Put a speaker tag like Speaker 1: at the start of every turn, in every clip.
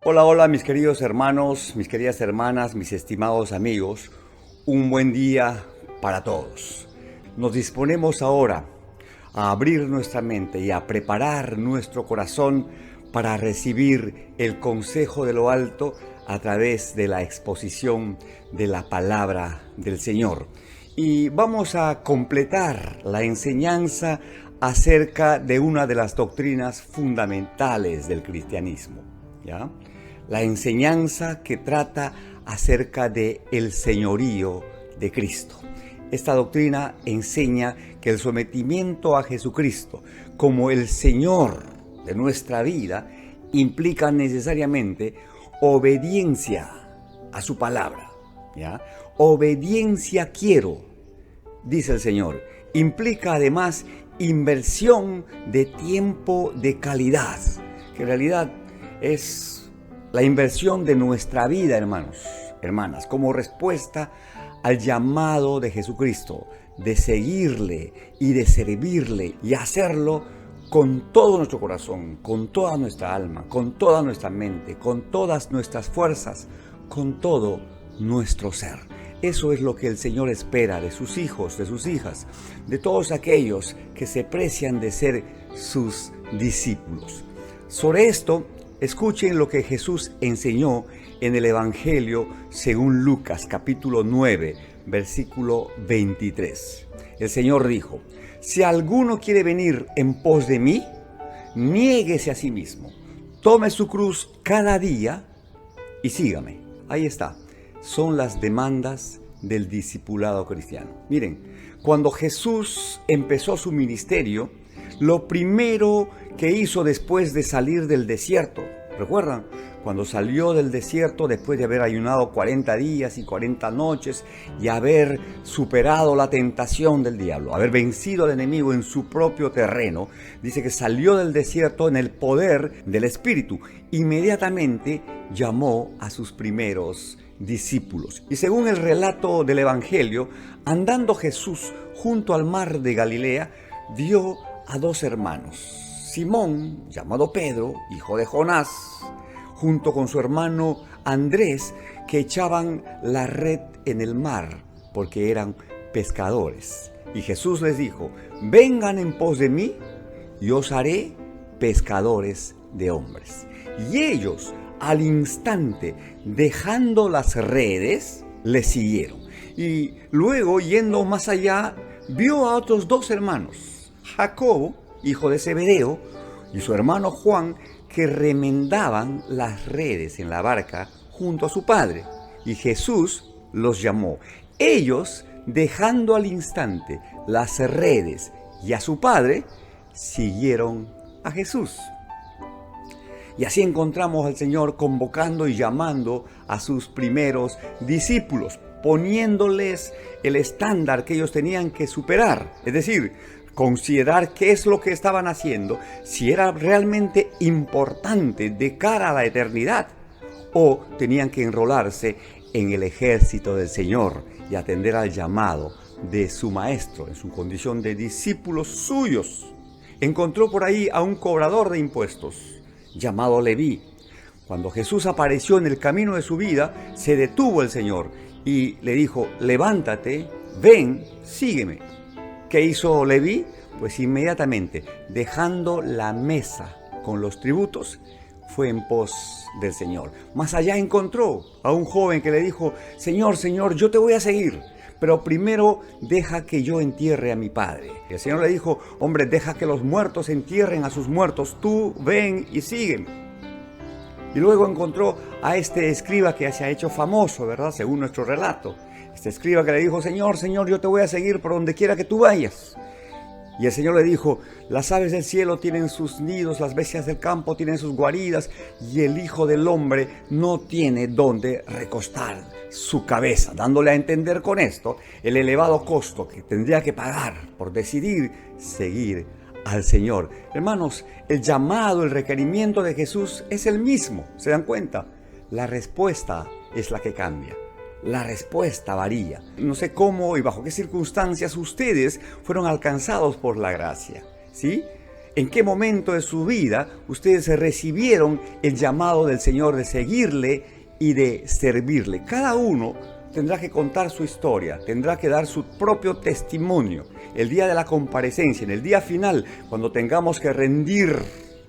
Speaker 1: Hola, hola mis queridos hermanos, mis queridas hermanas, mis estimados amigos. Un buen día para todos. Nos disponemos ahora a abrir nuestra mente y a preparar nuestro corazón para recibir el consejo de lo alto a través de la exposición de la palabra del Señor. Y vamos a completar la enseñanza acerca de una de las doctrinas fundamentales del cristianismo, ¿ya? La enseñanza que trata acerca de el señorío de Cristo. Esta doctrina enseña que el sometimiento a Jesucristo como el Señor de nuestra vida implica necesariamente obediencia a su palabra, ¿ya? Obediencia quiero, dice el Señor. Implica además inversión de tiempo de calidad, que en realidad es la inversión de nuestra vida, hermanos, hermanas, como respuesta al llamado de Jesucristo, de seguirle y de servirle y hacerlo con todo nuestro corazón, con toda nuestra alma, con toda nuestra mente, con todas nuestras fuerzas, con todo nuestro ser. Eso es lo que el Señor espera de sus hijos, de sus hijas, de todos aquellos que se precian de ser sus discípulos. Sobre esto, escuchen lo que Jesús enseñó en el Evangelio según Lucas, capítulo 9, versículo 23. El Señor dijo: si alguno quiere venir en pos de mí, niéguese a sí mismo, tome su cruz cada día y sígame. Ahí está. Son las demandas del discipulado cristiano. Miren, cuando Jesús empezó su ministerio, lo primero que hizo después de salir del desierto, ¿recuerdan? Cuando salió del desierto después de haber ayunado 40 días y 40 noches y haber superado la tentación del diablo, haber vencido al enemigo en su propio terreno, dice que salió del desierto en el poder del Espíritu. Inmediatamente llamó a sus primeros discípulos. Y según el relato del Evangelio, andando Jesús junto al mar de Galilea, vio a dos hermanos, Simón, llamado Pedro, hijo de Jonás, junto con su hermano Andrés, que echaban la red en el mar, porque eran pescadores. Y Jesús les dijo: vengan en pos de mí, y os haré pescadores de hombres. Y ellos, al instante, dejando las redes, le siguieron. Y luego, yendo más allá, vio a otros dos hermanos, Jacobo, hijo de Zebedeo, y su hermano Juan, que remendaban las redes en la barca junto a su padre. Y Jesús los llamó. Ellos, dejando al instante las redes y a su padre, siguieron a Jesús. Y así encontramos al Señor convocando y llamando a sus primeros discípulos, poniéndoles el estándar que ellos tenían que superar. Es decir, considerar qué es lo que estaban haciendo, si era realmente importante de cara a la eternidad, o tenían que enrolarse en el ejército del Señor y atender al llamado de su maestro en su condición de discípulos suyos. Encontró por ahí a un cobrador de impuestos llamado Leví. Cuando Jesús apareció en el camino de su vida, se detuvo el Señor y le dijo: levántate, ven, sígueme. ¿Qué hizo Leví? Pues inmediatamente, dejando la mesa con los tributos, fue en pos del Señor. Más allá encontró a un joven que le dijo: Señor, Señor, yo te voy a seguir, pero primero deja que yo entierre a mi padre. Y el Señor le dijo: hombre, deja que los muertos entierren a sus muertos, tú ven y sígueme. Y luego encontró a este escriba que se ha hecho famoso, ¿verdad? Según nuestro relato. Este escriba que le dijo: Señor, Señor, yo te voy a seguir por donde quiera que tú vayas. Y el Señor le dijo: las aves del cielo tienen sus nidos, las bestias del campo tienen sus guaridas, y el Hijo del Hombre no tiene dónde recostar su cabeza, dándole a entender con esto el elevado costo que tendría que pagar por decidir seguir al Señor. Hermanos, el llamado, el requerimiento de Jesús es el mismo, ¿se dan cuenta? La respuesta es la que cambia. La respuesta varía. No sé cómo y bajo qué circunstancias ustedes fueron alcanzados por la gracia, ¿sí? ¿En qué momento de su vida ustedes recibieron el llamado del Señor de seguirle y de servirle? Cada uno tendrá que contar su historia, tendrá que dar su propio testimonio. El día de la comparecencia, en el día final, cuando tengamos que rendir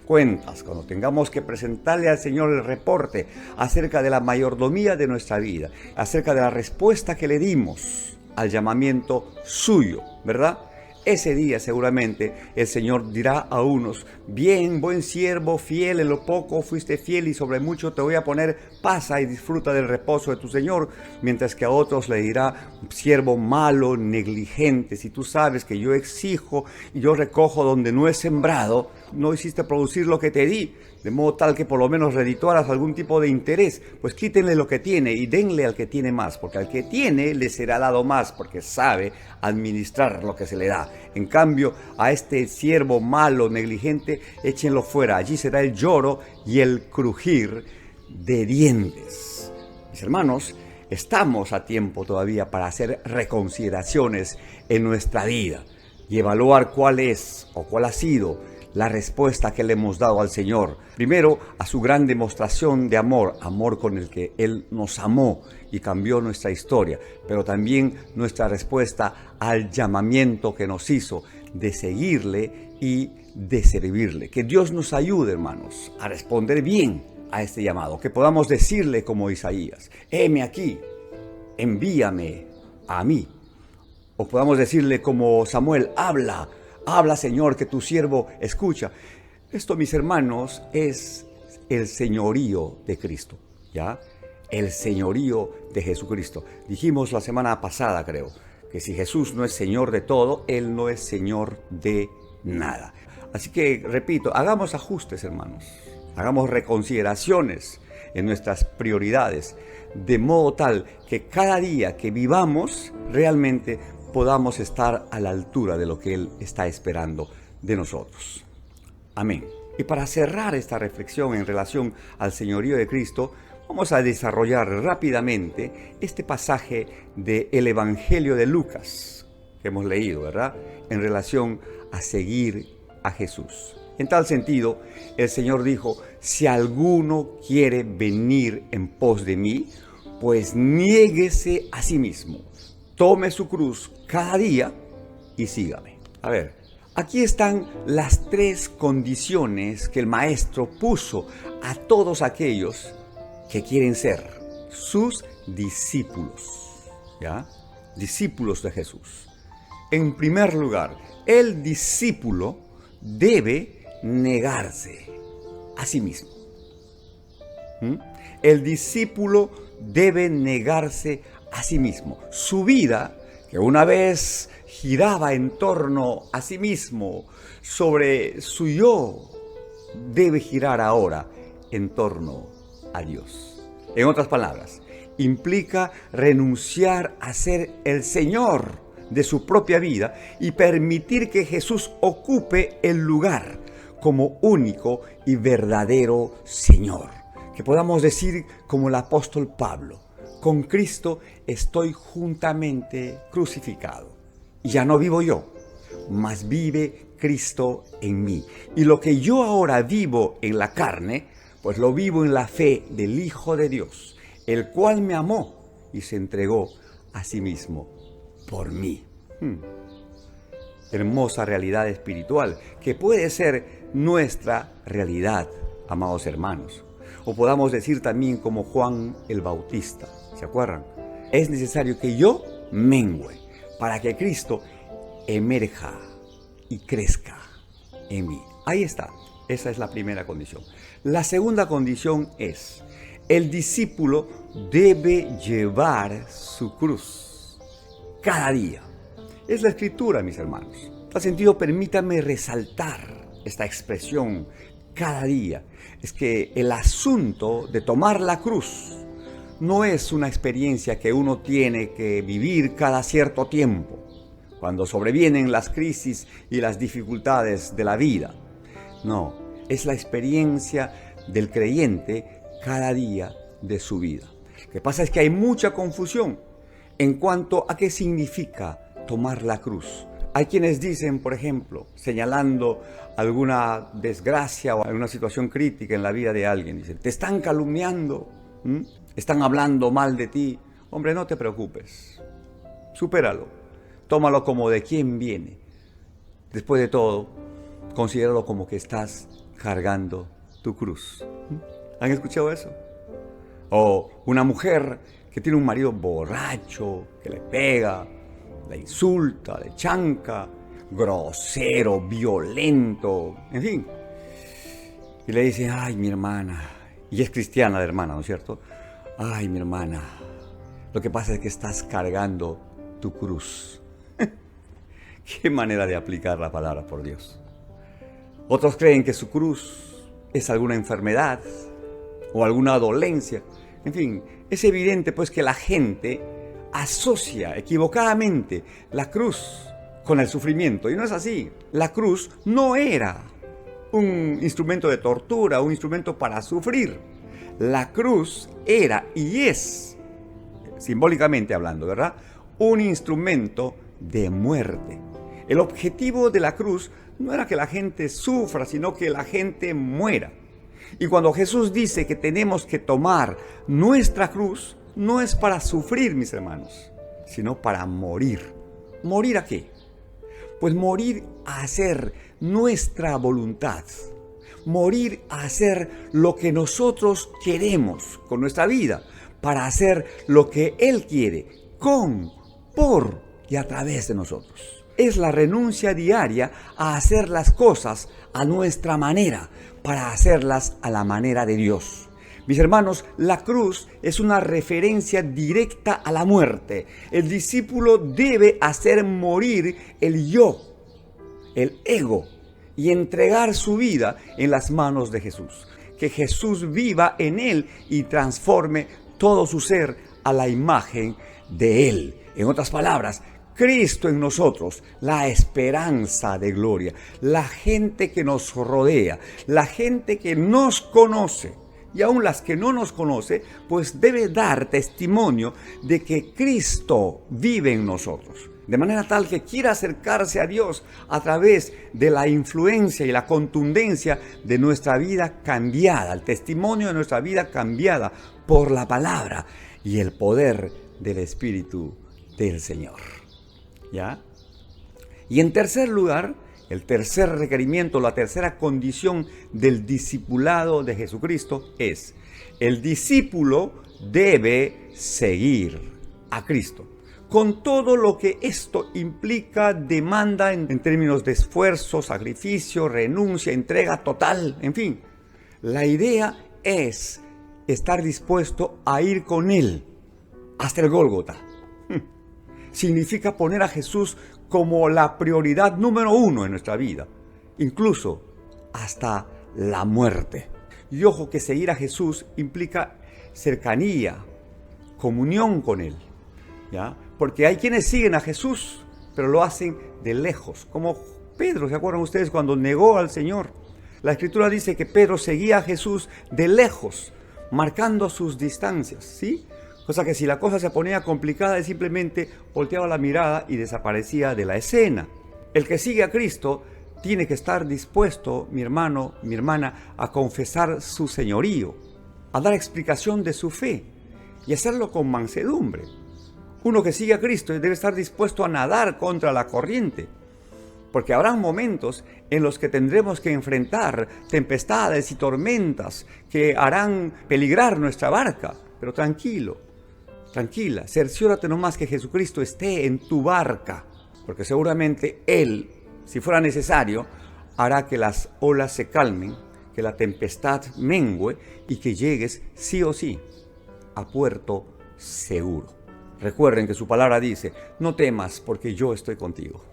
Speaker 1: cuentas, cuando tengamos que presentarle al Señor el reporte acerca de la mayordomía de nuestra vida, acerca de la respuesta que le dimos al llamamiento suyo, ¿verdad? Ese día seguramente el Señor dirá a unos: bien, buen siervo, fiel en lo poco fuiste fiel y sobre mucho te voy a poner, pasa y disfruta del reposo de tu Señor. Mientras que a otros le dirá: siervo malo, negligente, si tú sabes que yo exijo y yo recojo donde no he sembrado, no hiciste producir lo que te di, de modo tal que por lo menos redituaras algún tipo de interés, pues quítenle lo que tiene y denle al que tiene más, porque al que tiene le será dado más, porque sabe administrar lo que se le da. En cambio, a este siervo malo, negligente, échenlo fuera, allí será el lloro y el crujir de dientes. Mis hermanos, estamos a tiempo todavía para hacer reconsideraciones en nuestra vida y evaluar cuál es o cuál ha sido la respuesta que le hemos dado al Señor. Primero, a su gran demostración de amor, amor con el que Él nos amó y cambió nuestra historia, pero también nuestra respuesta al llamamiento que nos hizo de seguirle y de servirle. Que Dios nos ayude, hermanos, a responder bien a este llamado, que podamos decirle como Isaías: heme aquí, envíame a mí. O podamos decirle como Samuel: habla, Señor, que tu siervo escucha. Esto, mis hermanos, es el señorío de Cristo, ¿ya? El señorío de Jesucristo. Dijimos la semana pasada, creo, que si Jesús no es Señor de todo, Él no es Señor de nada. Así que, repito, hagamos ajustes, hermanos. Hagamos reconsideraciones en nuestras prioridades, de modo tal que cada día que vivamos realmente podamos estar a la altura de lo que Él está esperando de nosotros. Amén. Y para cerrar esta reflexión en relación al señorío de Cristo, vamos a desarrollar rápidamente este pasaje del Evangelio de Lucas que hemos leído, ¿verdad? En relación a seguir a Jesús. En tal sentido, el Señor dijo: si alguno quiere venir en pos de mí, pues niéguese a sí mismo, tome su cruz cada día y sígame. A ver, aquí están las tres condiciones que el Maestro puso a todos aquellos que quieren ser sus discípulos, ¿ya? Discípulos de Jesús. En primer lugar, el discípulo debe negarse a sí mismo. El discípulo debe negarse a sí mismo. Su vida, que una vez giraba en torno a sí mismo, sobre su yo, debe girar ahora en torno a Dios. En otras palabras, implica renunciar a ser el Señor de su propia vida y permitir que Jesús ocupe el lugar como único y verdadero Señor. Que podamos decir como el apóstol Pablo: con Cristo estoy juntamente crucificado. Y ya no vivo yo, mas vive Cristo en mí. Y lo que yo ahora vivo en la carne, pues lo vivo en la fe del Hijo de Dios, el cual me amó y se entregó a sí mismo por mí. Hermosa realidad espiritual que puede ser nuestra realidad, amados hermanos. O podamos decir también como Juan el Bautista, ¿se acuerdan? Es necesario que yo mengüe para que Cristo emerja y crezca en mí. Ahí está, esa es la primera condición. La segunda condición es: el discípulo debe llevar su cruz cada día. Es la Escritura, mis hermanos. En tal sentido, permítanme resaltar esta expresión: cada día. Es que el asunto de tomar la cruz no es una experiencia que uno tiene que vivir cada cierto tiempo, cuando sobrevienen las crisis y las dificultades de la vida. No, es la experiencia del creyente cada día de su vida. Lo que pasa es que hay mucha confusión en cuanto a qué significa tomar la cruz. Hay quienes dicen, por ejemplo, señalando alguna desgracia o alguna situación crítica en la vida de alguien, dicen, te están calumniando, están hablando mal de ti. Hombre, no te preocupes, supéralo, tómalo como de quien viene. Después de todo, considéralo como que estás cargando tu cruz. ¿Han escuchado eso? O una mujer que tiene un marido borracho, que le pega, le insulta, le chanca, grosero, violento, en fin. Y le dice, ay, mi hermana, y es cristiana la hermana, ¿no es cierto? Ay, mi hermana, lo que pasa es que estás cargando tu cruz. Qué manera de aplicar la palabra, por Dios. Otros creen que su cruz es alguna enfermedad o alguna dolencia. En fin, es evidente pues que la gente asocia equivocadamente la cruz con el sufrimiento. Y no es así. La cruz no era un instrumento de tortura, un instrumento para sufrir. La cruz era y es, simbólicamente hablando, ¿verdad?, un instrumento de muerte. El objetivo de la cruz no era que la gente sufra, sino que la gente muera. Y cuando Jesús dice que tenemos que tomar nuestra cruz, no es para sufrir, mis hermanos, sino para morir. ¿Morir a qué? Pues morir a hacer nuestra voluntad. Morir a hacer lo que nosotros queremos con nuestra vida, para hacer lo que Él quiere, con, por y a través de nosotros. Es la renuncia diaria a hacer las cosas a nuestra manera, para hacerlas a la manera de Dios. Mis hermanos, la cruz es una referencia directa a la muerte. El discípulo debe hacer morir el yo, el ego, y entregar su vida en las manos de Jesús. Que Jesús viva en él y transforme todo su ser a la imagen de él. En otras palabras, Cristo en nosotros, la esperanza de gloria, la gente que nos rodea, la gente que nos conoce, y aún las que no nos conoce, pues debe dar testimonio de que Cristo vive en nosotros. De manera tal que quiera acercarse a Dios a través de la influencia y la contundencia de nuestra vida cambiada, el testimonio de nuestra vida cambiada por la palabra y el poder del Espíritu del Señor. ¿Ya? Y en tercer lugar, el tercer requerimiento, la tercera condición del discipulado de Jesucristo es: el discípulo debe seguir a Cristo, con todo lo que esto implica, demanda en términos de esfuerzo, sacrificio, renuncia, entrega total, en fin. La idea es estar dispuesto a ir con Él hasta el Gólgota. Significa poner a Jesús como la prioridad número uno en nuestra vida, incluso hasta la muerte. Y ojo que seguir a Jesús implica cercanía, comunión con Él, ¿ya? Porque hay quienes siguen a Jesús, pero lo hacen de lejos, como Pedro. ¿Se acuerdan ustedes cuando negó al Señor? La Escritura dice que Pedro seguía a Jesús de lejos, marcando sus distancias, ¿sí? Cosa que si la cosa se ponía complicada, él simplemente volteaba la mirada y desaparecía de la escena. El que sigue a Cristo tiene que estar dispuesto, mi hermano, mi hermana, a confesar su señorío, a dar explicación de su fe y hacerlo con mansedumbre. Uno que sigue a Cristo debe estar dispuesto a nadar contra la corriente, porque habrá momentos en los que tendremos que enfrentar tempestades y tormentas que harán peligrar nuestra barca. Pero tranquilo, tranquila, cerciórate nomás que Jesucristo esté en tu barca, porque seguramente Él, si fuera necesario, hará que las olas se calmen, que la tempestad mengüe y que llegues sí o sí a puerto seguro. Recuerden que su palabra dice: no temas porque yo estoy contigo.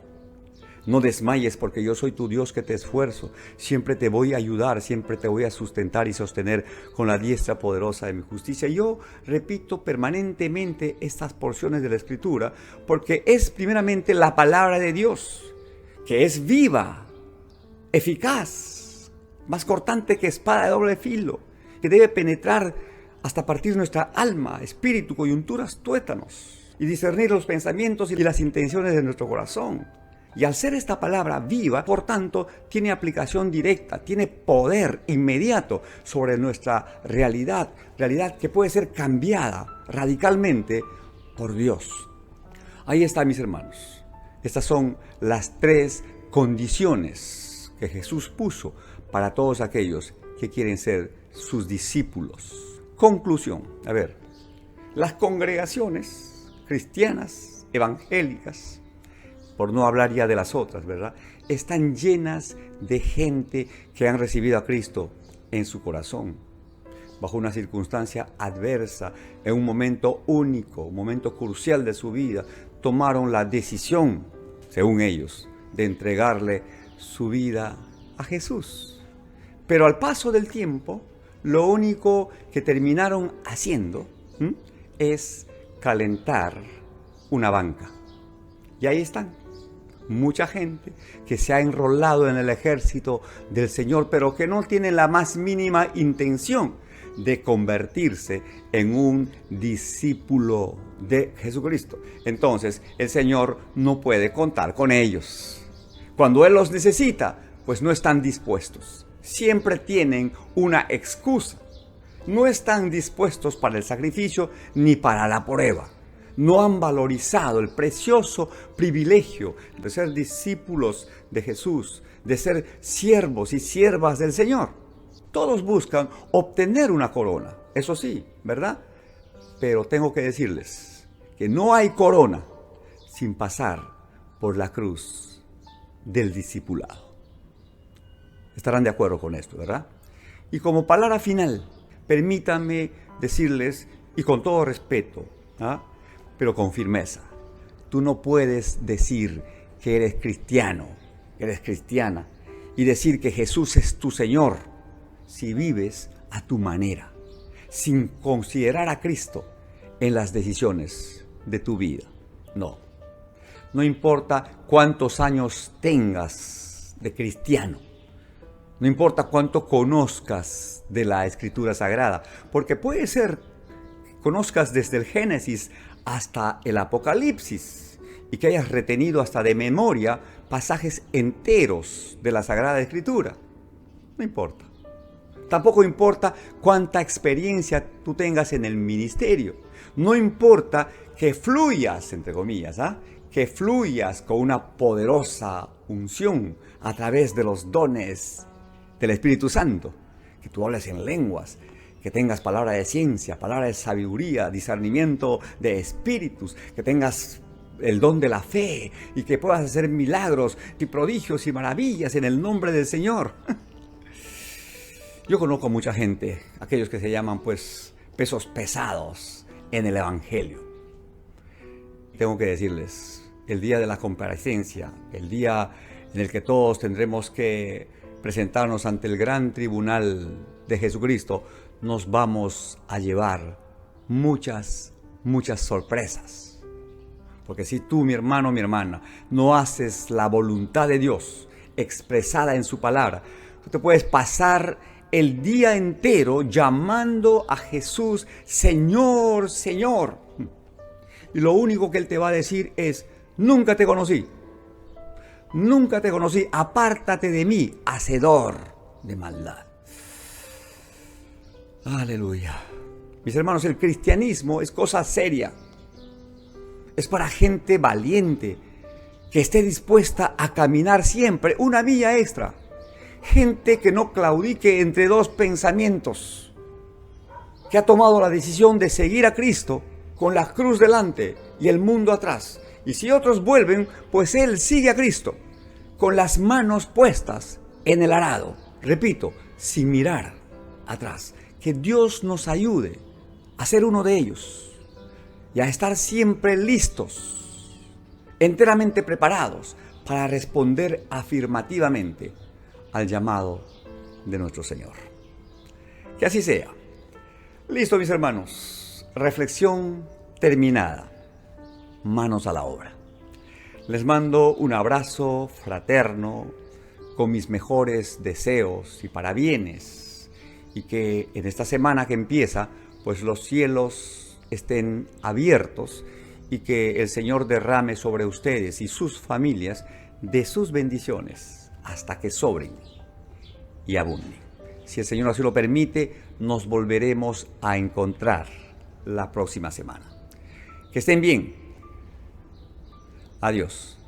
Speaker 1: No desmayes porque yo soy tu Dios que te esfuerzo. Siempre te voy a ayudar, siempre te voy a sustentar y sostener con la diestra poderosa de mi justicia. Yo repito permanentemente estas porciones de la Escritura porque es primeramente la palabra de Dios, que es viva, eficaz, más cortante que espada de doble filo, que debe penetrar hasta partir nuestra alma, espíritu, coyunturas, tuétanos, y discernir los pensamientos y las intenciones de nuestro corazón. Y al ser esta palabra viva, por tanto, tiene aplicación directa, tiene poder inmediato sobre nuestra realidad que puede ser cambiada radicalmente por Dios. Ahí está, mis hermanos. Estas son las 3 condiciones que Jesús puso para todos aquellos que quieren ser sus discípulos. Conclusión. A ver, las congregaciones cristianas, evangélicas, por no hablar ya de las otras, ¿verdad?, están llenas de gente que han recibido a Cristo en su corazón, bajo una circunstancia adversa, en un momento único, un momento crucial de su vida, tomaron la decisión, según ellos, de entregarle su vida a Jesús. Pero al paso del tiempo, lo único que terminaron haciendo es calentar una banca. Y ahí están. Mucha gente que se ha enrolado en el ejército del Señor, pero que no tiene la más mínima intención de convertirse en un discípulo de Jesucristo. Entonces, el Señor no puede contar con ellos. Cuando Él los necesita, pues no están dispuestos. Siempre tienen una excusa. No están dispuestos para el sacrificio ni para la prueba. No han valorizado el precioso privilegio de ser discípulos de Jesús, de ser siervos y siervas del Señor. Todos buscan obtener una corona, eso sí, ¿verdad? Pero tengo que decirles que no hay corona sin pasar por la cruz del discipulado. Estarán de acuerdo con esto, ¿verdad? Y como palabra final, permítanme decirles, y con todo respeto, pero con firmeza, tú no puedes decir que eres cristiano, que eres cristiana, y decir que Jesús es tu Señor si vives a tu manera, sin considerar a Cristo en las decisiones de tu vida. No importa cuántos años tengas de cristiano, no importa cuánto conozcas de la Escritura Sagrada, porque puede ser que conozcas desde el Génesis hasta el Apocalipsis y que hayas retenido hasta de memoria pasajes enteros de la Sagrada Escritura. No importa. Tampoco importa cuánta experiencia tú tengas en el ministerio. No importa que fluyas, entre comillas, que fluyas con una poderosa unción a través de los dones del Espíritu Santo, que tú hables en lenguas, que tengas palabra de ciencia, palabra de sabiduría, discernimiento de espíritus, que tengas el don de la fe y que puedas hacer milagros y prodigios y maravillas en el nombre del Señor. Yo conozco mucha gente, aquellos que se llaman pues pesos pesados en el Evangelio. Tengo que decirles, el día de la comparecencia, el día en el que todos tendremos que presentarnos ante el gran tribunal de Jesucristo, nos vamos a llevar muchas sorpresas. Porque si tú, mi hermano, mi hermana, no haces la voluntad de Dios expresada en su palabra, tú te puedes pasar el día entero llamando a Jesús Señor, Señor. Y lo único que Él te va a decir es, nunca te conocí. Nunca te conocí, apártate de mí, hacedor de maldad. Aleluya. Mis hermanos, el cristianismo es cosa seria. Es para gente valiente, que esté dispuesta a caminar siempre una milla extra. Gente que no claudique entre dos pensamientos, que ha tomado la decisión de seguir a Cristo con la cruz delante y el mundo atrás. Y si otros vuelven, pues él sigue a Cristo con las manos puestas en el arado. Repito, sin mirar atrás. Que Dios nos ayude a ser uno de ellos y a estar siempre listos, enteramente preparados para responder afirmativamente al llamado de nuestro Señor. Que así sea. Listo, mis hermanos. Reflexión terminada. Manos a la obra. Les mando un abrazo fraterno con mis mejores deseos y parabienes. Y que en esta semana que empieza, pues los cielos estén abiertos y que el Señor derrame sobre ustedes y sus familias de sus bendiciones hasta que sobren y abunden. Si el Señor así lo permite, nos volveremos a encontrar la próxima semana. Que estén bien. Adiós.